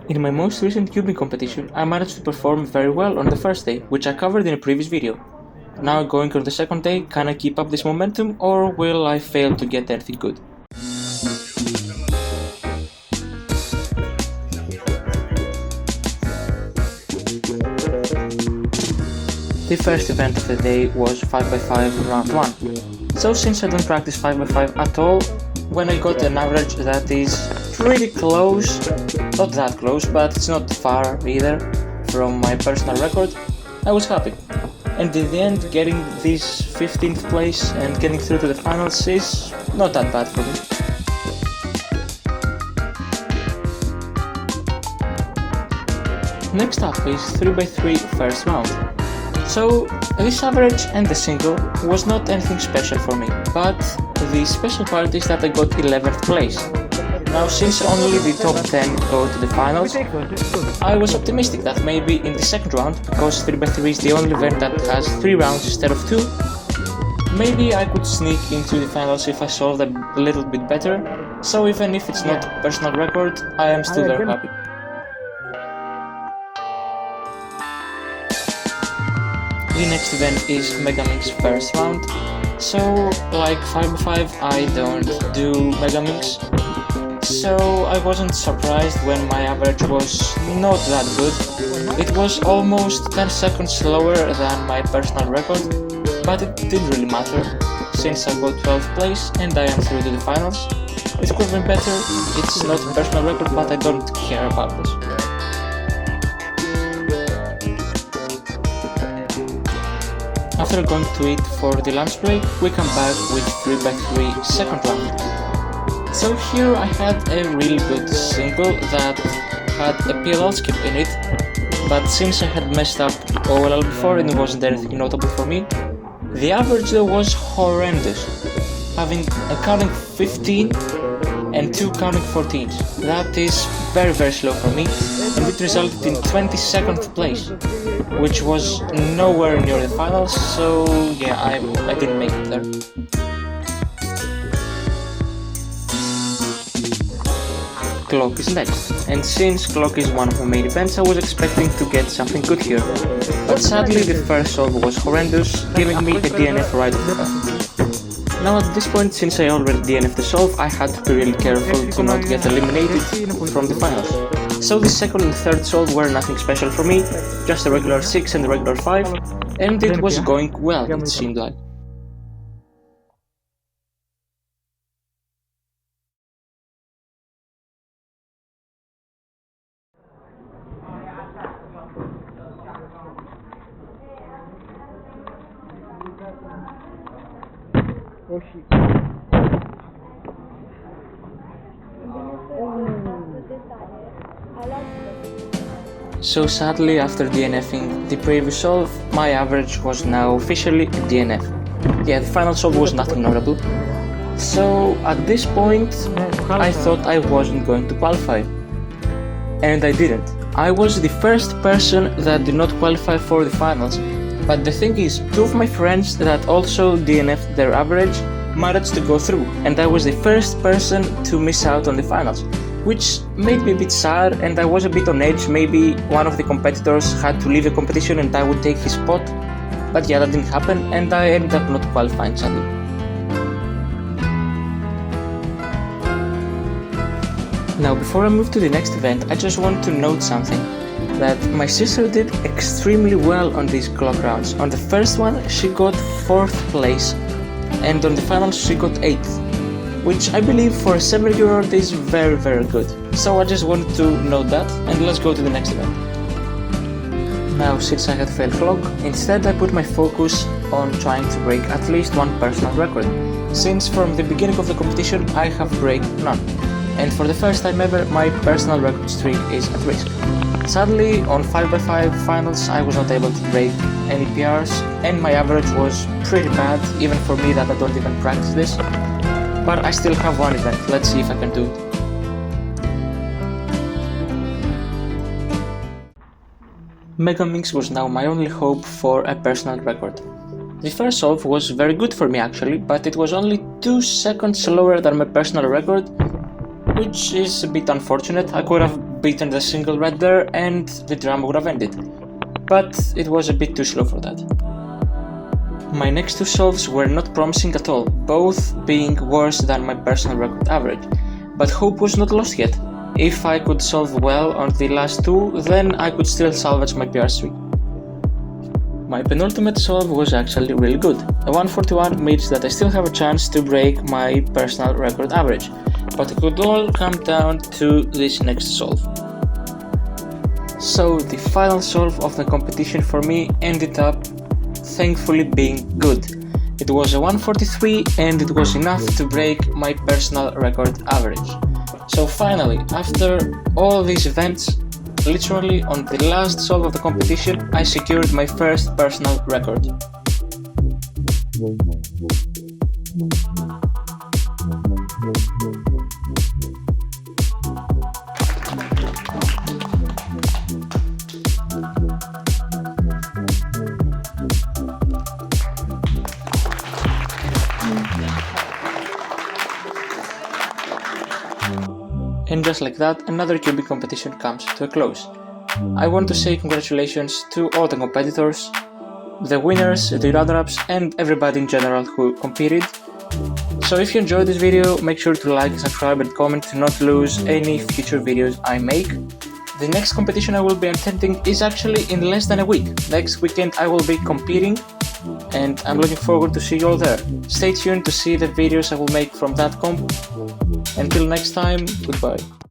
In my most recent cubing competition, I managed to perform very well on the first day, which I covered in a previous video. Now going on the second day, can I keep up this momentum or will I fail to get anything good? The first event of the day was 5x5 round 1. So since I don't practice 5x5 at all, when I got an average that is pretty close, not that close, but it's not far either from my personal record, I was happy. And in the end, getting this 15th place and getting through to the finals is not that bad for me. Next up is 3x3 first round. So this average and the single was not anything special for me, but the special part is that I got 11th place. Now since only the top 10 go to the finals, I was optimistic that maybe in the second round, because 3x3 is the only event that has 3 rounds instead of 2, maybe I could sneak into the finals if I solved a little bit better, so even if it's not a personal record, I am still very happy. The next event is Megaminx first round. So like 5x5 I don't do Megaminx, so I wasn't surprised when my average was not that good. It was almost 10 seconds slower than my personal record, but it didn't really matter since I got 12th place and I am through to the finals. It could have been better, it's not a personal record, but I don't care about this. After going to eat for the lunch break, we come back with 3x3 second round. So here I had a really good single that had a PLL skip in it, but since I had messed up OLL before and it wasn't anything notable for me, the average though was horrendous, having a counting 15 and 2 counting 14s. That is very slow for me, and it resulted in 22nd place, which was nowhere near the finals, so yeah, I didn't make it there. Clock is next, and since Clock is one of the main events, I was expecting to get something good here, but sadly the first solve was horrendous, giving me a DNF right off the bat. Now at this point, since I already DNF'd the solve, I had to be really careful to not get eliminated from the finals. So the second and third solve were nothing special for me, just a regular 6 and a regular 5, and it was going well, it seemed like. So sadly, after DNFing the previous solve, my average was now officially a DNF. Yeah, the final solve was nothing notable. So at this point, I thought I wasn't going to qualify. And I didn't. I was the first person that did not qualify for the finals. But the thing is, 2 of my friends that also DNF'd their average managed to go through, and I was the first person to miss out on the finals, which made me a bit sad, and I was a bit on edge. Maybe one of the competitors had to leave the competition and I would take his spot, but yeah, that didn't happen, and I ended up not qualifying sadly. Now before I move to the next event, I just want to note something. That my sister did extremely well on these clock rounds. On the first one she got 4th place, and on the finals she got 8th, which I believe for a 7-year-old is very good. So I just wanted to note that, and let's go to the next event. Now since I had failed clock, instead I put my focus on trying to break at least one personal record, since from the beginning of the competition I have break none, and for the first time ever my personal record streak is at risk. Sadly, on 5x5 finals I was not able to break any PRs, and my average was pretty bad, even for me that I don't even practice this. But I still have one event, let's see if I can do it. Megaminx was now my only hope for a personal record. The first solve was very good for me actually, but it was only 2 seconds slower than my personal record, which is a bit unfortunate. I could have beaten the single red there and the drama would have ended, but it was a bit too slow for that. My next two solves were not promising at all, both being worse than my personal record average, but hope was not lost yet. If I could solve well on the last two, then I could still salvage my PR streak. My penultimate solve was actually really good. A 141 means that I still have a chance to break my personal record average, but it could all come down to this next solve. So the final solve of the competition for me ended up thankfully being good. It was a 143 and it was enough to break my personal record average. So finally, after all these events, literally on the last solve of the competition, I secured my first personal record. And just like that, another cubic competition comes to a close. I want to say congratulations to all the competitors, the winners, the runner-ups, and everybody in general who competed. So if you enjoyed this video, make sure to like, subscribe and comment to not lose any future videos I make. The next competition I will be attending is actually in less than a week. Next weekend I will be competing and I'm looking forward to see you all there. Stay tuned to see the videos I will make from that comp. Until next time, goodbye.